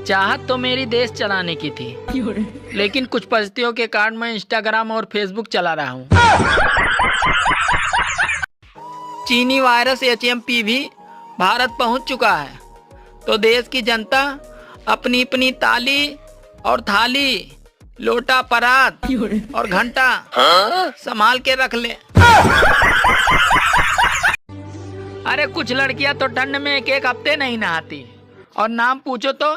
चाहत तो मेरी देश चलाने की थी, लेकिन कुछ परिस्थितियों के कारण मैं इंस्टाग्राम और फेसबुक चला रहा हूँ। चीनी वायरस HMP भी भारत पहुँच चुका है, तो देश की जनता अपनी अपनी ताली और थाली, लोटा, परात और घंटा संभाल के रख ले। अरे कुछ लड़कियां तो ठंड में एक एक हफ्ते नहीं नहाती और नाम पूछो तो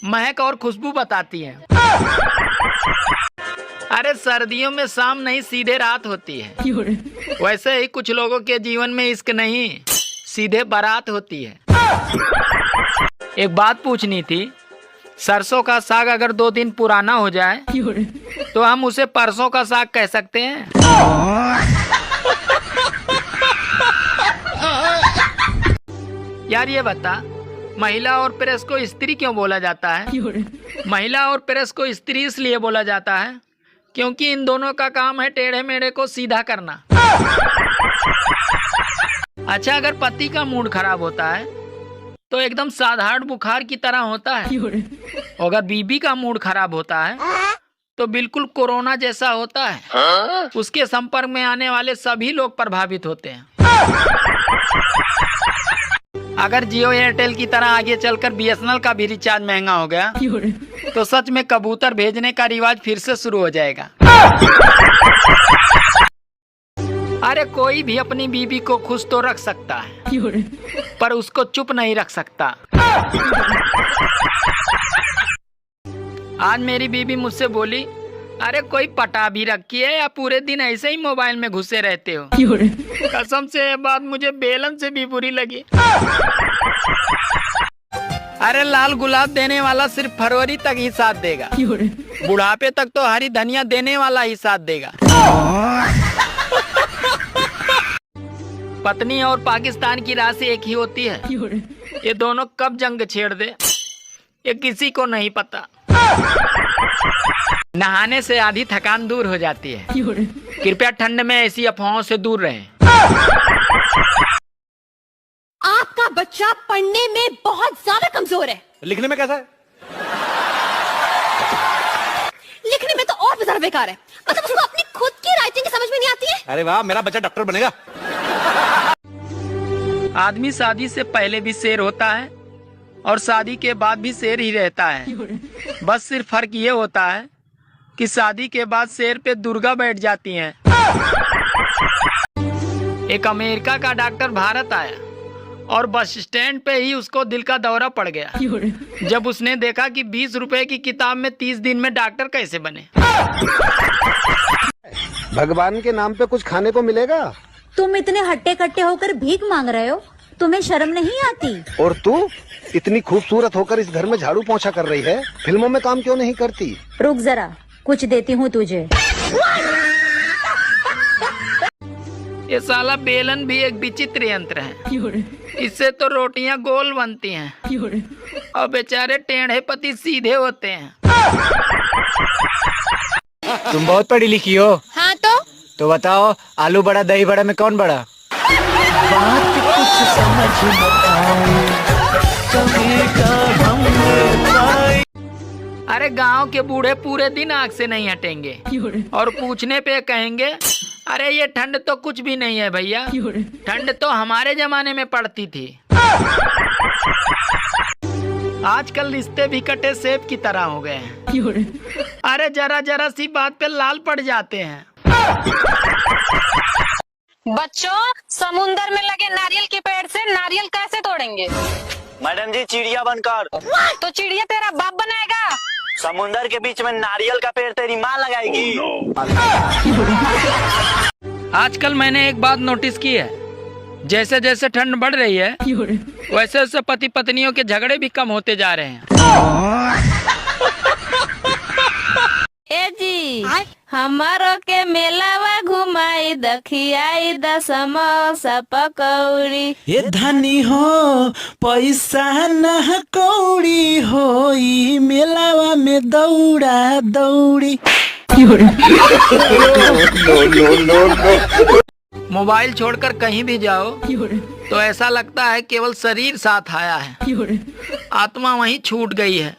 महक और खुशबू बताती हैं। अरे सर्दियों में शाम नहीं सीधे रात होती है। वैसे ही कुछ लोगों के जीवन में इश्क नहीं सीधे बारात होती है। एक बात पूछनी थी, सरसों का साग अगर 2 दिन पुराना हो जाए तो हम उसे परसों का साग कह सकते हैं? यार ये बता, महिला और प्रेस को स्त्री क्यों बोला जाता है? महिला और प्रेस को स्त्री इसलिए बोला जाता है क्योंकि इन दोनों का काम है टेढ़े मेढ़े को सीधा करना। अच्छा, अगर पति का मूड खराब होता है तो एकदम साधारण बुखार की तरह होता है। अगर बीबी का मूड खराब होता है तो बिल्कुल कोरोना जैसा होता है। उसके संपर्क में आने वाले सभी लोग प्रभावित होते हैं। अगर जियो एयरटेल की तरह आगे चलकर BSNL का भी रिचार्ज महंगा हो गया तो सच में कबूतर भेजने का रिवाज फिर से शुरू हो जाएगा। अरे कोई भी अपनी बीबी को खुश तो रख सकता है, पर उसको चुप नहीं रख सकता। आज मेरी बीबी मुझसे बोली, अरे कोई पटा भी रखी है या पूरे दिन ऐसे ही मोबाइल में घुसे रहते हो? कसम से ये बात मुझे बेलन से भी बुरी लगी। अरे लाल गुलाब देने वाला सिर्फ फरवरी तक ही साथ देगा, बुढ़ापे तक तो हरी धनिया देने वाला ही साथ देगा। पत्नी और पाकिस्तान की राशि एक ही होती है। ये दोनों कब जंग छेड़ दे ये किसी को नहीं पता। नहाने से आधी थकान दूर हो जाती है। कृपया ठंड में ऐसी अफवाहों से दूर रहें। आपका बच्चा पढ़ने में बहुत ज्यादा कमजोर है। लिखने में कैसा है? लिखने में तो और भी ज्यादा बेकार है। मतलब उसको अपनी खुद की राइटिंग समझ में नहीं आती है। अरे वाह, मेरा बच्चा डॉक्टर बनेगा। आदमी शादी से पहले भी शेर होता है और शादी के बाद भी शेर ही रहता है। बस सिर्फ फर्क ये होता है कि शादी के बाद शेर पे दुर्गा बैठ जाती हैं। एक अमेरिका का डॉक्टर भारत आया और बस स्टैंड पे ही उसको दिल का दौरा पड़ गया जब उसने देखा कि 20 रुपए की किताब में 30 दिन में डॉक्टर कैसे बने। भगवान के नाम पे कुछ खाने को मिलेगा? तुम इतने हट्टे कट्टे होकर भीख मांग रहे हो, तुम्हें शर्म नहीं आती? और तू इतनी खूबसूरत होकर इस घर में झाड़ू पोंछा कर रही है, फिल्मों में काम क्यों नहीं करती? रुक जरा, कुछ देती हूँ तुझे। ये साला बेलन भी एक विचित्र यंत्र है। इससे तो रोटियां गोल बनती हैं और बेचारे टेढ़े पति सीधे होते हैं। तुम बहुत पढ़ी लिखी हो। हाँ तो बताओ, आलू बड़ा दही बड़ा में कौन बड़ा? बात कुछ समझ न आए, कभी कदम पाए। अरे गांव के बूढ़े पूरे दिन आग से नहीं हटेंगे और पूछने पे कहेंगे, अरे ये ठंड तो कुछ भी नहीं है भैया, ठंड तो हमारे जमाने में पड़ती थी। आजकल रिश्ते भी कटे सेब की तरह हो गए हैं। अरे जरा जरा सी बात पे लाल पड़ जाते हैं। बच्चों, समुंदर में लगे नारियल के पेड़ से नारियल कैसे तोड़ेंगे? मैडम जी, चिड़िया बनकर। तो चिड़िया तेरा बाप बनाएगा। समुंदर के बीच में नारियल का पेड़ तेरी माँ लगाएगी। आजकल मैंने एक बात नोटिस की है, जैसे जैसे ठंड बढ़ रही है वैसे वैसे पति पत्नियों के झगड़े भी कम होते जा रहे हैं। ए जी, हमारो के मेलावा घुमाई दखियाई द समोसा पकौड़ी। ये धनी हो पैसा न कौड़ी होई, मेलावा में दौड़ा दौड़ी। मोबाइल छोड़कर कहीं भी जाओ तो ऐसा लगता है केवल शरीर साथ आया है, आत्मा वहीं छूट गई है।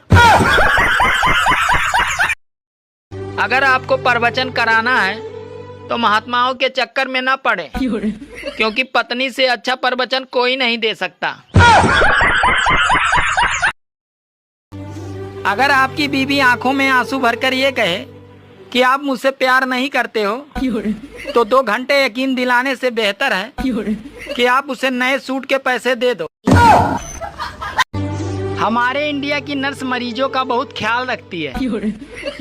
अगर आपको प्रवचन कराना है तो महात्माओं के चक्कर में ना पड़े, क्योंकि पत्नी से अच्छा प्रवचन कोई नहीं दे सकता। अगर आपकी बीवी आंखों में आंसू भरकर ये कहे कि आप मुझसे प्यार नहीं करते हो, तो 2 घंटे यकीन दिलाने से बेहतर है कि आप उसे नए सूट के पैसे दे दो। हमारे इंडिया की नर्स मरीजों का बहुत ख्याल रखती है।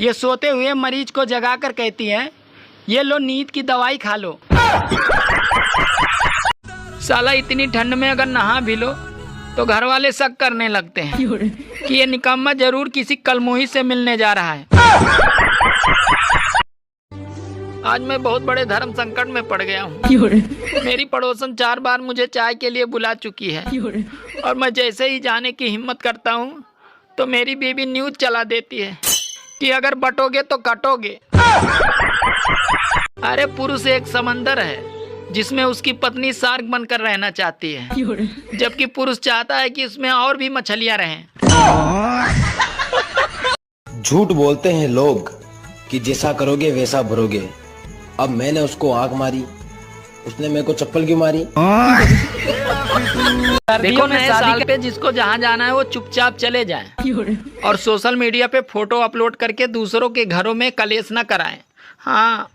ये सोते हुए मरीज को जगाकर कहती है, ये लो नींद की दवाई खा लो। साला इतनी ठंड में अगर नहा भी लो तो घर वाले शक करने लगते हैं कि ये निकम्मा जरूर किसी कलमुही से मिलने जा रहा है। आज मैं बहुत बड़े धर्म संकट में पड़ गया हूँ। मेरी पड़ोसन 4 बार मुझे चाय के लिए बुला चुकी है, और मैं जैसे ही जाने की हिम्मत करता हूँ तो मेरी बीवी न्यूज चला देती है कि अगर बटोगे तो कटोगे। अरे पुरुष एक समंदर है जिसमें उसकी पत्नी शार्क बनकर रहना चाहती है, जबकि पुरुष चाहता है कि उसमें और भी मछलियां रहें। झूठ बोलते हैं लोग कि जैसा करोगे वैसा भरोगे। अब मैंने उसको आंख मारी, उसने मेरे को चप्पल क्यों मारी? देखो नए साल पे जिसको जहाँ जाना है वो चुपचाप चले जाएं, और सोशल मीडिया पे फोटो अपलोड करके दूसरों के घरों में कलेश न कराएं। हाँ,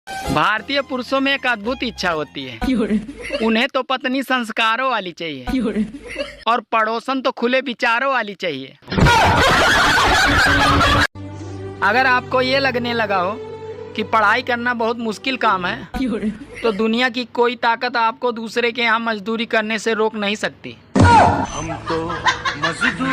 भारतीय पुरुषों में एक अद्भुत इच्छा होती है। उन्हें तो पत्नी संस्कारों वाली चाहिए और पड़ोसन तो खुले विचारों वाली चाहिए। अगर आपको ये लगने लगा हो कि पढ़ाई करना बहुत मुश्किल काम है, तो दुनिया की कोई ताकत आपको दूसरे के यहाँ मजदूरी करने से रोक नहीं सकती। हम तो मजदूर